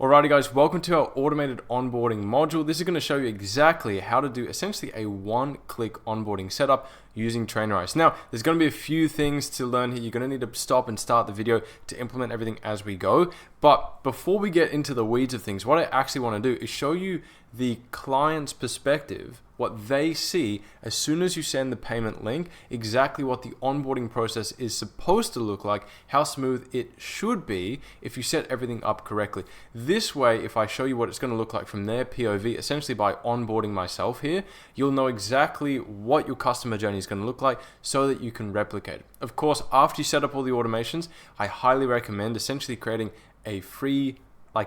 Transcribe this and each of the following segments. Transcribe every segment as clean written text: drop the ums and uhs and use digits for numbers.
Alrighty guys, welcome to our automated onboarding module. This is going to show you exactly how to do essentially a one-click onboarding setup using Trainerize. Now, there's going to be a few things to learn here. You're going to need to stop and start the video to implement everything as we go. But before we get into the weeds of things, what I actually want to do is show you the client's perspective, what they see as soon as you send the payment link, exactly what the onboarding process is supposed to look like, how smooth it should be if you set everything up correctly. This way, if I show you what it's going to look like from their POV, essentially by onboarding myself here, you'll know exactly what your customer journey is going to look like so that you can replicate it. Of course, after you set up all the automations, I highly recommend essentially creating a free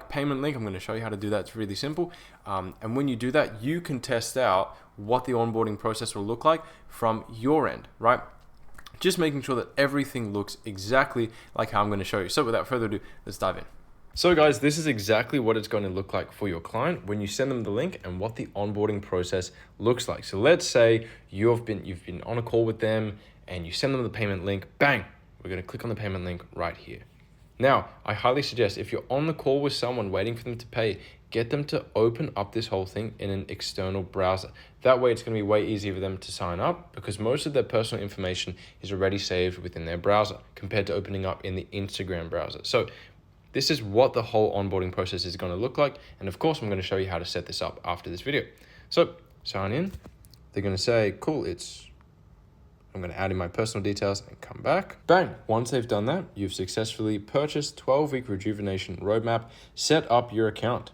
payment link. I'm going to show you how to do that. It's really simple. And when you do that, you can test out what the onboarding process will look like from your end, right? Just making sure that everything looks exactly like how I'm going to show you. So without further ado, let's dive in. So guys, this is exactly what it's going to look like for your client when you send them the link and what the onboarding process looks like. So let's say you've been on a call with them and you send them the payment link, bang, we're going to click on the payment link right here. Now, I highly suggest if you're on the call with someone waiting for them to pay, get them to open up this whole thing in an external browser. That way it's going to be way easier for them to sign up because most of their personal information is already saved within their browser compared to opening up in the Instagram browser. So this is what the whole onboarding process is going to look like. And of course, I'm going to show you how to set this up after this video. So sign in. They're going to say, cool, I'm going to add in my personal details and come back. Bang. Once they've done that, you've successfully purchased 12-week rejuvenation roadmap, set up your account.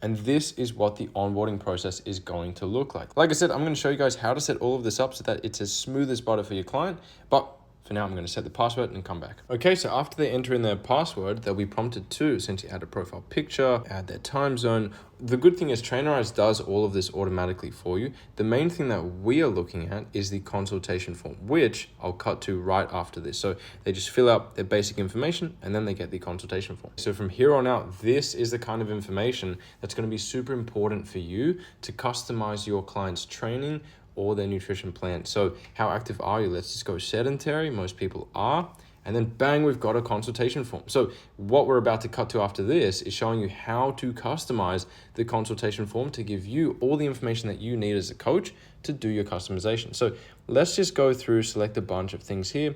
And this is what the onboarding process is going to look like. Like I said, I'm going to show you guys how to set all of this up so that it's as smooth as butter for your client. But for now, I'm going to set the password and come back. Okay, so after they enter in their password, they'll be prompted to essentially add a profile picture, add their time zone. The good thing is Trainerize does all of this automatically for you. The main thing that we are looking at is the consultation form, which I'll cut to right after this. So they just fill out their basic information and then they get the consultation form. So from here on out, this is the kind of information that's going to be super important for you to customize your client's training or their nutrition plan. So how active are you? Let's just go sedentary. Most people are. And then bang, we've got a consultation form. So what we're about to cut to after this is showing you how to customize the consultation form to give you all the information that you need as a coach to do your customization. So let's just go through, select a bunch of things here.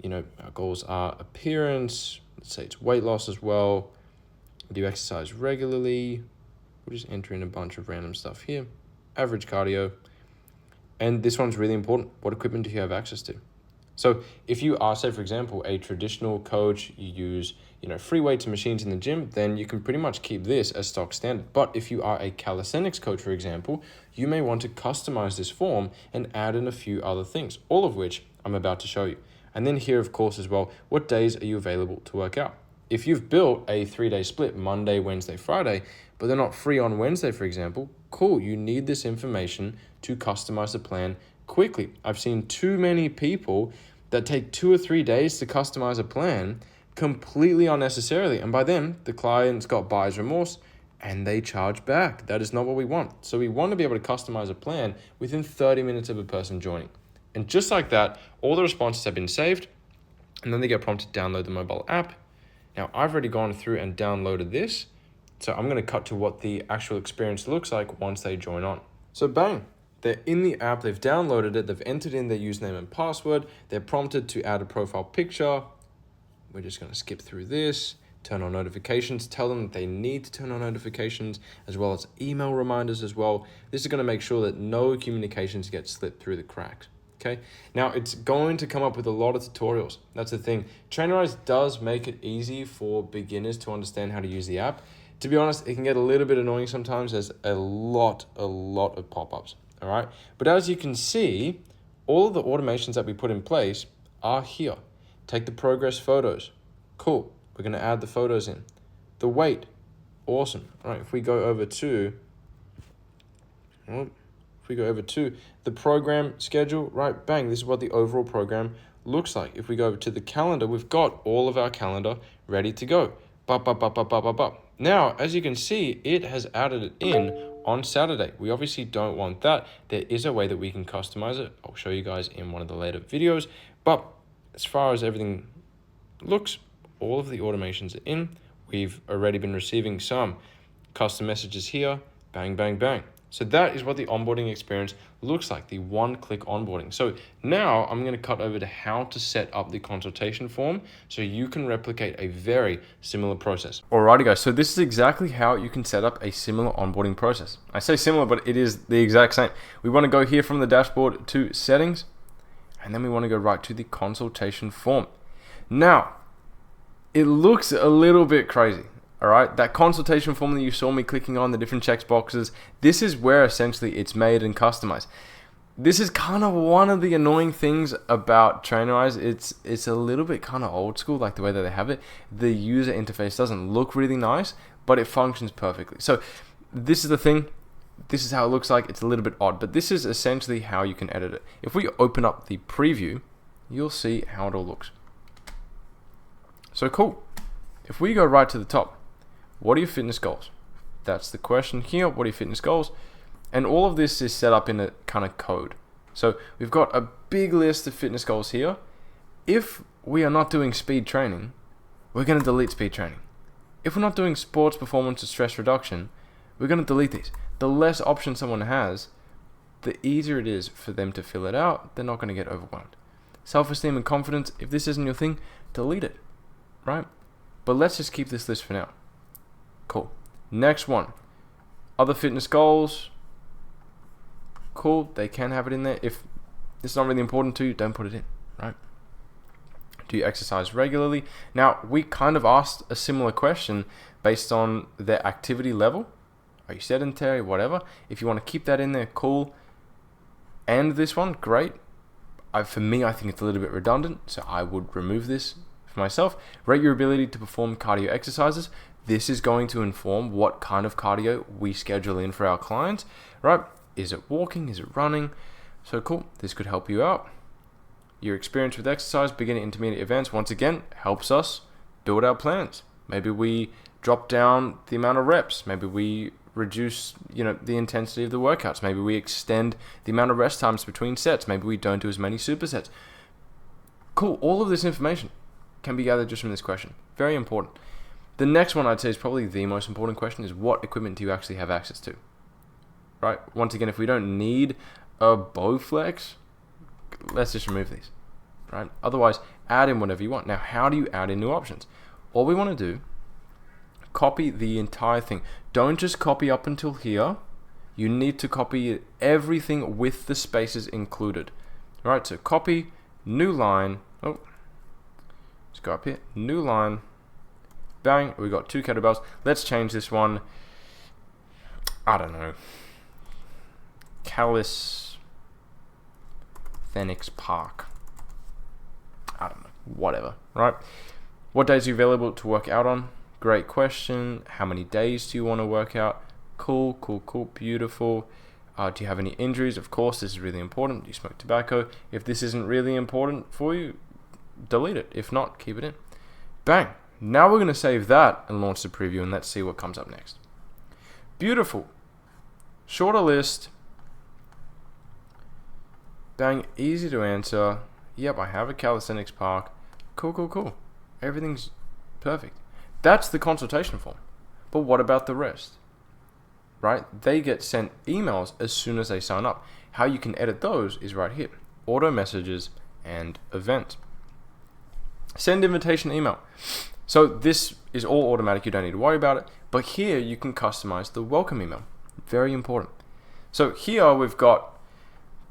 Our goals are appearance. Let's say it's weight loss as well. Do you exercise regularly? We'll just enter in a bunch of random stuff here. Average cardio. And this one's really important. What equipment do you have access to? So if you are, say, for example, a traditional coach, you use, free weights and machines in the gym, then you can pretty much keep this as stock standard. But if you are a calisthenics coach, for example, you may want to customize this form and add in a few other things, all of which I'm about to show you. And then here, of course, as well, what days are you available to work out? If you've built a 3-day split, Monday, Wednesday, Friday, but they're not free on Wednesday, for example, cool, you need this information to customize the plan quickly. I've seen too many people that take 2 or 3 days to customize a plan completely unnecessarily. And by then, the client's got buyer's remorse and they charge back. That is not what we want. So we want to be able to customize a plan within 30 minutes of a person joining. And just like that, all the responses have been saved and then they get prompted to download the mobile app. Now, I've already gone through and downloaded this. So I'm going to cut to what the actual experience looks like once they join on. So bang, they're in the app, they've downloaded it, they've entered in their username and password, they're prompted to add a profile picture. We're just going to skip through this, turn on notifications, tell them that they need to turn on notifications as well as email reminders as well. This is going to make sure that no communications get slipped through the cracks. Okay, now it's going to come up with a lot of tutorials. That's the thing. Trainerize does make it easy for beginners to understand how to use the app. To be honest, it can get a little bit annoying sometimes. There's a lot of pop-ups, all right? But as you can see, all of the automations that we put in place are here. Take the progress photos. Cool, we're gonna add the photos in. The weight, awesome. All right, if we go over to the program schedule, right, bang, this is what the overall program looks like. If we go over to the calendar, we've got all of our calendar ready to go. Now, as you can see, it has added it in on Saturday. We obviously don't want that. There is a way that we can customize it. I'll show you guys in one of the later videos. But as far as everything looks, all of the automations are in. we've already been receiving some custom messages here, bang, bang, bang. So that is what the onboarding experience looks like, the one-click onboarding. So now I'm going to cut over to how to set up the consultation form so you can replicate a very similar process. Alrighty guys, so this is exactly how you can set up a similar onboarding process. I say similar, but it is the exact same. We want to go here from the dashboard to settings, and then we want to go right to the consultation form. Now, it looks a little bit crazy. All right, that consultation form that you saw me clicking on, the different check boxes, this is where essentially it's made and customized. This is kind of one of the annoying things about Trainerize. It's a little bit kind of old school, like the way that they have it. The user interface doesn't look really nice, but it functions perfectly. So this is the thing. This is how it looks like. It's a little bit odd, but this is essentially how you can edit it. If we open up the preview, you'll see how it all looks. So cool. If we go right to the top, what are your fitness goals? That's the question here. What are your fitness goals? And all of this is set up in a kind of code. So we've got a big list of fitness goals here. If we are not doing speed training, we're going to delete speed training. If we're not doing sports performance or stress reduction, we're going to delete these. The less options someone has, the easier it is for them to fill it out. They're not going to get overwhelmed. Self-esteem and confidence, if this isn't your thing, delete it, right? But let's just keep this list for now. Cool. Next one. Other fitness goals. Cool. They can have it in there. If it's not really important to you, don't put it in, right? Do you exercise regularly? Now, we kind of asked a similar question based on their activity level. Are you sedentary? Whatever. If you want to keep that in there, cool. And this one, great. For me, I think it's a little bit redundant, so I would remove this for myself. Rate your ability to perform cardio exercises. This is going to inform what kind of cardio we schedule in for our clients, right? Is it walking? Is it running? So cool. This could help you out. Your experience with exercise, beginner, intermediate events, once again, helps us build our plans. Maybe we drop down the amount of reps. Maybe we reduce, the intensity of the workouts. Maybe we extend the amount of rest times between sets. Maybe we don't do as many supersets. Cool. All of this information can be gathered just from this question. Very important. The next one I'd say is probably the most important question is what equipment do you actually have access to? Right? Once again, if we don't need a Bowflex, let's just remove these. Right? Otherwise, add in whatever you want. Now, how do you add in new options? All we want to do, copy the entire thing. Don't just copy up until here. You need to copy everything with the spaces included. All right? So copy, new line. Oh, let's go up here. New line. Bang, we got 2 kettlebells. Let's change this one. I don't know. Calisthenics Park. I don't know. Whatever, right? What days are you available to work out on? Great question. How many days do you want to work out? Cool, cool, cool. Beautiful. Do you have any injuries? Of course, this is really important. Do you smoke tobacco? If this isn't really important for you, delete it. If not, keep it in. Bang. Now we're going to save that and launch the preview, and let's see what comes up next. Beautiful. Shorter list. Bang, easy to answer. Yep, I have a calisthenics park. Cool, cool, cool. Everything's perfect. That's the consultation form. But what about the rest? Right? They get sent emails as soon as they sign up. How you can edit those is right here. Auto messages and event. Send invitation email. So this is all automatic, you don't need to worry about it. But here you can customize the welcome email. Very important. So here we've got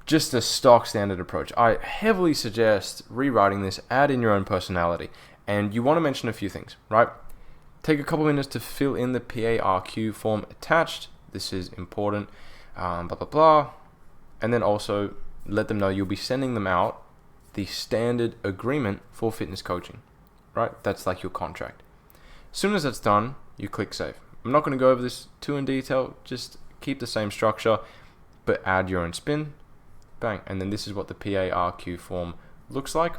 just a stock standard approach. I heavily suggest rewriting this, add in your own personality. And you want to mention a few things, right? Take a couple minutes to fill in the PARQ form attached. This is important, blah, blah, blah. And then also let them know you'll be sending them out the standard agreement for fitness coaching. Right? That's like your contract. As soon as that's done, you click save. I'm not going to go over this too in detail. Just keep the same structure, but add your own spin. Bang. And then this is what the PARQ form looks like.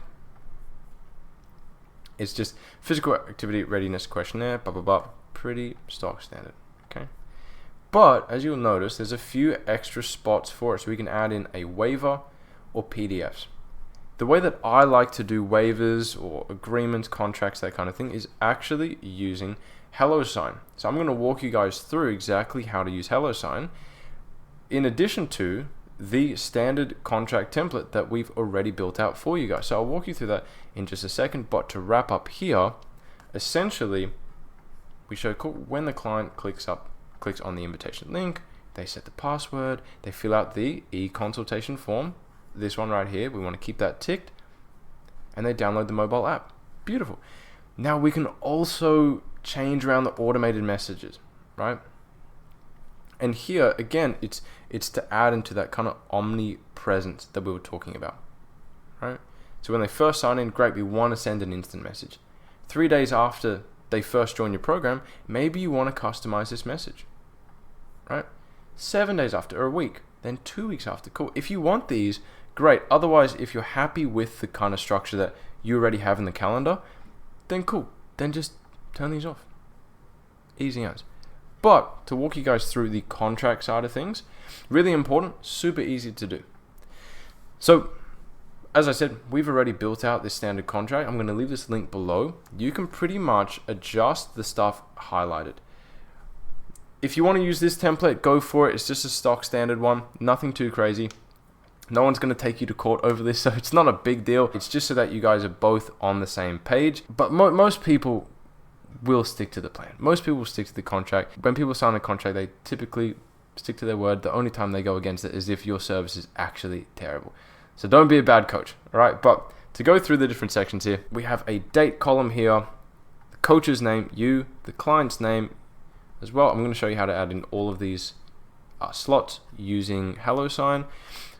It's just physical activity readiness questionnaire, blah, blah, blah. Pretty stock standard. Okay. But as you'll notice, there's a few extra spots for it. So we can add in a waiver or PDFs. The way that I like to do waivers or agreements, contracts, that kind of thing, is actually using HelloSign. So I'm going to walk you guys through exactly how to use HelloSign in addition to the standard contract template that we've already built out for you guys. So I'll walk you through that in just a second, but to wrap up here, essentially we show when the client clicks on the invitation link, they set the password, they fill out the e-consultation form, this one right here, we want to keep that ticked, and they download the mobile app. Beautiful. Now we can also change around the automated messages, right? And here again, it's to add into that kind of omnipresence that we were talking about, right? So when they first sign in, great, we want to send an instant message. 3 days after they first join your program, maybe you want to customize this message, right? 7 days after, or a week, then 2 weeks after, cool. If you want these, great. Otherwise, if you're happy with the kind of structure that you already have in the calendar, then cool. Then just turn these off. Easy as. But to walk you guys through the contract side of things, really important, super easy to do. So, as I said, we've already built out this standard contract. I'm going to leave this link below. You can pretty much adjust the stuff highlighted. If you want to use this template, go for it. It's just a stock standard one, nothing too crazy. No one's going to take you to court over this, so it's not a big deal. It's just so that you guys are both on the same page. But most people will stick to the plan. Most people will stick to the contract. When people sign a contract, they typically stick to their word. The only time they go against it is if your service is actually terrible. So don't be a bad coach, all right? But to go through the different sections here, we have a date column here, the coach's name, you, the client's name as well. I'm going to show you how to add in all of these slots using HelloSign.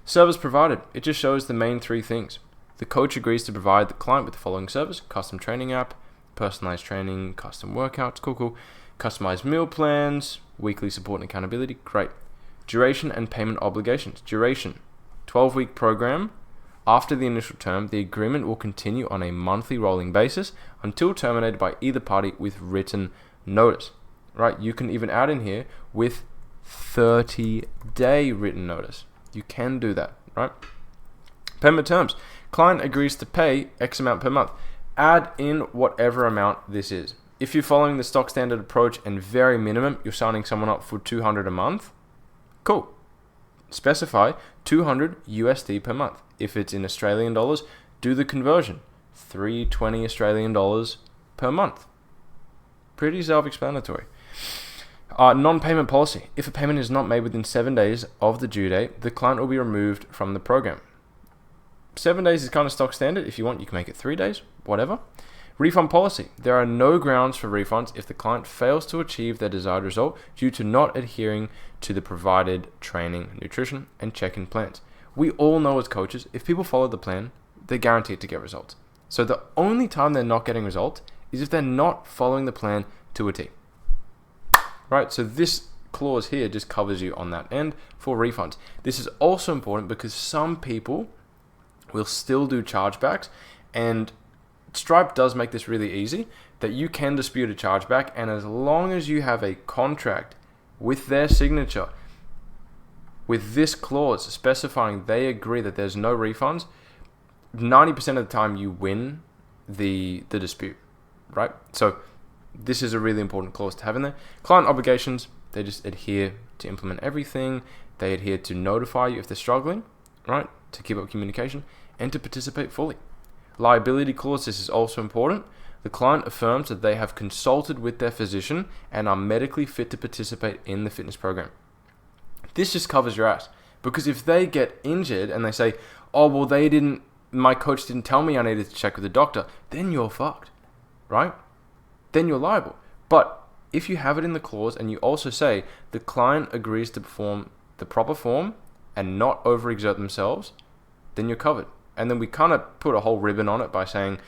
Service provided, it just shows the main three things. The coach agrees to provide the client with the following service: custom training app, personalized training, custom workouts, cool. Customized meal plans, weekly support and accountability, great. Duration and payment obligations. Duration, 12-week program. After the initial term, the agreement will continue on a monthly rolling basis until terminated by either party with written notice, right? You can even add in here with 30-day written notice. You can do that, right? Payment terms. Client agrees to pay X amount per month. Add in whatever amount this is. If you're following the stock standard approach and very minimum, you're signing someone up for $200 a month, cool. Specify 200 USD per month. If it's in Australian dollars, do the conversion. 320 Australian dollars per month. Pretty self-explanatory. Non-payment policy. If a payment is not made within 7 days of the due date, the client will be removed from the program. 7 days is kind of stock standard. If you want, you can make it 3 days, whatever. Refund policy. There are no grounds for refunds if the client fails to achieve their desired result due to not adhering to the provided training, nutrition, and check-in plans. We all know as coaches, if people follow the plan, they're guaranteed to get results. So the only time they're not getting results is if they're not following the plan to a T. Right, so this clause here just covers you on that end for refunds. This is also important because some people will still do chargebacks, and Stripe does make this really easy that you can dispute a chargeback, and as long as you have a contract with their signature with this clause specifying they agree that there's no refunds, 90% of the time you win the dispute, right? So this is a really important clause to have in there. Client obligations, they just adhere to implement everything. They adhere to notify you if they're struggling, right? To keep up communication and to participate fully. Liability clause, this is also important. The client affirms that they have consulted with their physician and are medically fit to participate in the fitness program. This just covers your ass, because if they get injured and they say, oh, well, my coach didn't tell me I needed to check with the doctor, then you're fucked, right? Then you're liable. But if you have it in the clause and you also say the client agrees to perform the proper form and not overexert themselves, then you're covered. And then we kind of put a whole ribbon on it by saying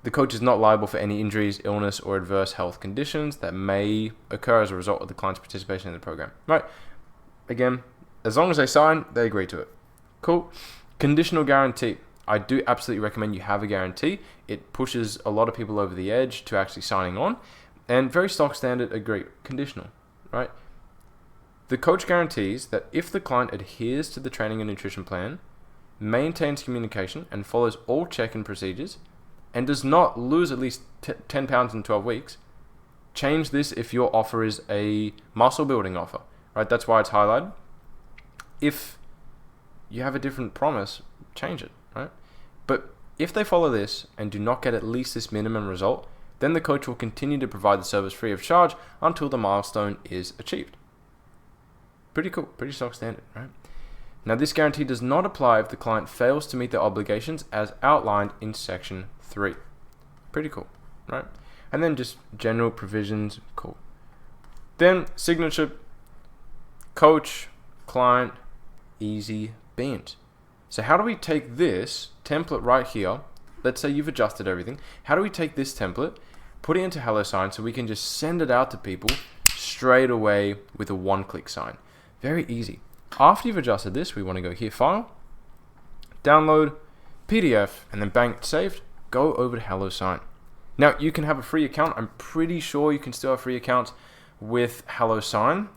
the coach is not liable for any injuries, illness, or adverse health conditions that may occur as a result of the client's participation in the program, right? Again, as long as they sign, they agree to it. Cool. Conditional guarantee. I do absolutely recommend you have a guarantee. It pushes a lot of people over the edge to actually signing on. And very stock standard, agree. Conditional, right? The coach guarantees that if the client adheres to the training and nutrition plan, maintains communication and follows all check-in procedures, and does not lose at least 10 pounds in 12 weeks, change this if your offer is a muscle building offer, right? That's why it's highlighted. If you have a different promise, change it, right? But if they follow this and do not get at least this minimum result, then the coach will continue to provide the service free of charge until the milestone is achieved. Pretty cool, pretty stock standard, right? Now, this guarantee does not apply if the client fails to meet their obligations as outlined in section 3. Pretty cool, right? And then just general provisions, cool. Then signature, coach, client, easy beans. So how do we take this template right here? Let's say you've adjusted everything. How do we take this template, put it into HelloSign so we can just send it out to people straight away with a one-click sign? Very easy. After you've adjusted this, we want to go here, File, Download, PDF, and then bang, it's saved. Go over to HelloSign. Now, you can have a free account. I'm pretty sure you can still have free accounts with HelloSign.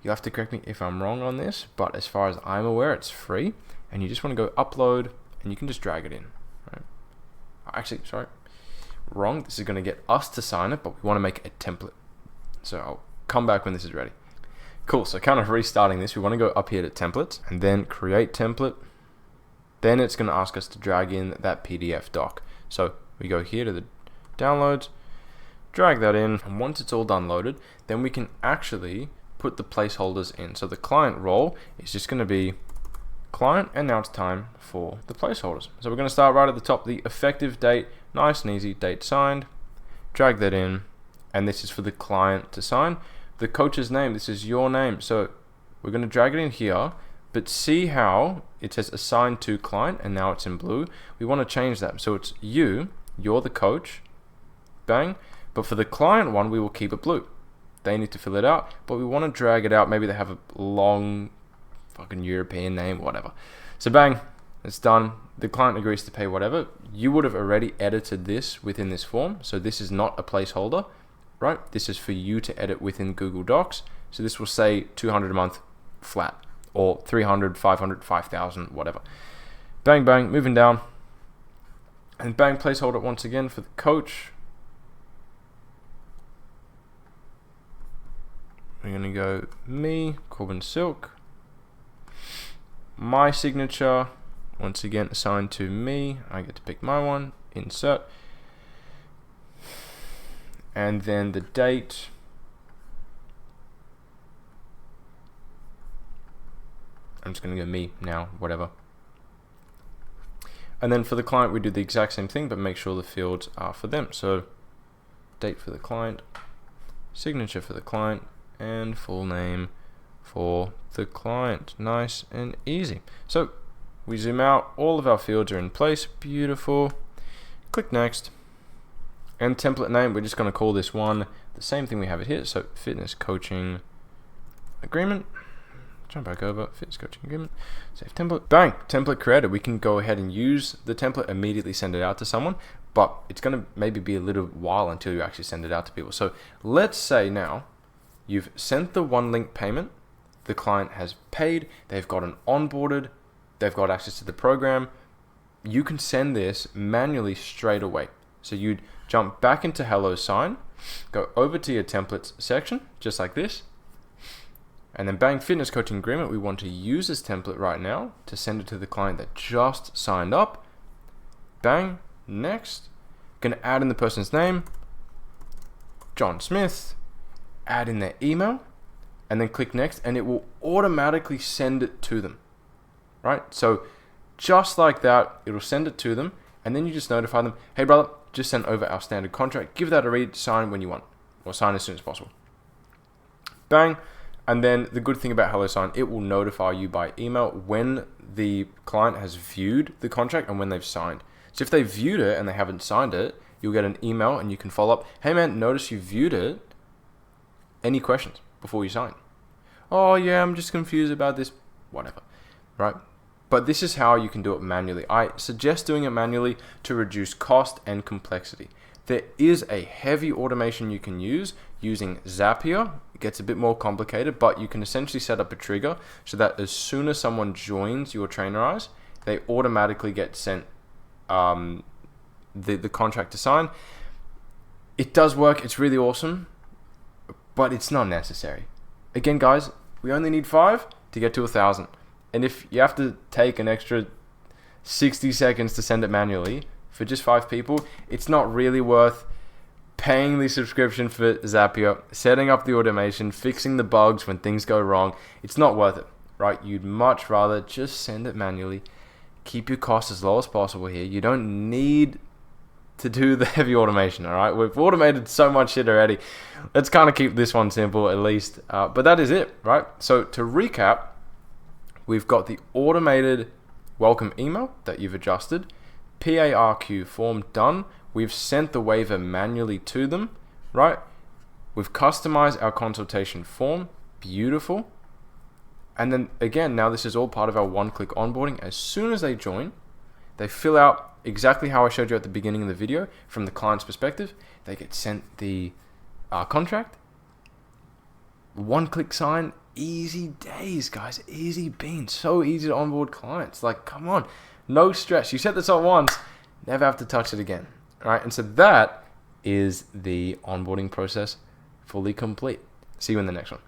You'll have to correct me if I'm wrong on this, but as far as I'm aware, it's free. And you just want to go upload, and you can just drag it in. Right? Actually, sorry, wrong. This is going to get us to sign it, but we want to make a template. So I'll come back when this is ready. Cool, so kind of restarting this, we want to go up here to templates and then create template. Then it's going to ask us to drag in that PDF doc. So we go here to the downloads, drag that in, and once it's all done loaded, then we can actually put the placeholders in. So the client role is just going to be client, and now it's time for the placeholders. So we're going to start right at the top, the effective date, nice and easy, date signed, drag that in, and this is for the client to sign. The coach's name, this is your name, so we're going to drag it in here, but see how it says assigned to client and now it's in blue. We want to change that, so it's you're the coach, bang, but for the client one we will keep it blue. They need to fill it out, but we want to drag it out. Maybe they have a long fucking European name, whatever. So bang, it's done. The client agrees to pay whatever. You would have already edited this within this form, so this is not a placeholder. Right, this is for you to edit within Google Docs. So this will say 200 a month flat, or 300, 500, 5,000, whatever. Bang, bang, moving down. And bang, placeholder once again for the coach. We're gonna go me, Corbin Silk. My signature, once again assigned to me. I get to pick my one, insert. And then the date, I'm just going to go me now, whatever. And then for the client, we do the exact same thing, but make sure the fields are for them. So date for the client, signature for the client, and full name for the client. Nice and easy. So we zoom out, all of our fields are in place, beautiful. Click next. And template name, we're just going to call this one the same thing we have it here. So fitness coaching agreement. Jump back over, fitness coaching agreement. Save template. Bang, template created. We can go ahead and use the template, immediately send it out to someone, but it's going to maybe be a little while until you actually send it out to people. So let's say now you've sent the one link payment, the client has paid, they've gotten onboarded, they've got access to the program. You can send this manually straight away. So you'd jump back into HelloSign, go over to your templates section, just like this, and then bang, fitness coaching agreement. We want to use this template right now to send it to the client that just signed up. Bang, next. Gonna add in the person's name, John Smith, add in their email, and then click next, and it will automatically send it to them, right? So just like that, it'll send it to them, and then you just notify them, hey brother, just send over our standard contract, give that a read, sign when you want, or sign as soon as possible. Bang. And then the good thing about HelloSign, it will notify you by email when the client has viewed the contract and when they've signed. So if they viewed it and they haven't signed it, you'll get an email and you can follow up. Hey man, notice you viewed it. Any questions before you sign? Oh yeah, I'm just confused about this, whatever, right? But this is how you can do it manually. I suggest doing it manually to reduce cost and complexity. There is a heavy automation you can use using Zapier. It gets a bit more complicated, but you can essentially set up a trigger so that as soon as someone joins your Trainerize, they automatically get sent the contract to sign. It does work. It's really awesome, but it's not necessary. Again, guys, we only need 5 to get to 1,000. And if you have to take an extra 60 seconds to send it manually for just 5 people, it's not really worth paying the subscription for Zapier, setting up the automation, fixing the bugs when things go wrong. It's not worth it, right? You'd much rather just send it manually. Keep your costs as low as possible here. You don't need to do the heavy automation, all right? We've automated so much shit already. Let's kind of keep this one simple at least. But that is it, right? So to recap, we've got the automated welcome email that you've adjusted, PARQ form done. We've sent the waiver manually to them, right? We've customized our consultation form, beautiful. And then again, now this is all part of our one-click onboarding. As soon as they join, they fill out exactly how I showed you at the beginning of the video from the client's perspective. They get sent the contract, one-click sign, easy days, guys, easy beans, so easy to onboard clients. Like, come on, no stress. You set this up once, never have to touch it again. All right, and so that is the onboarding process fully complete. See you in the next one.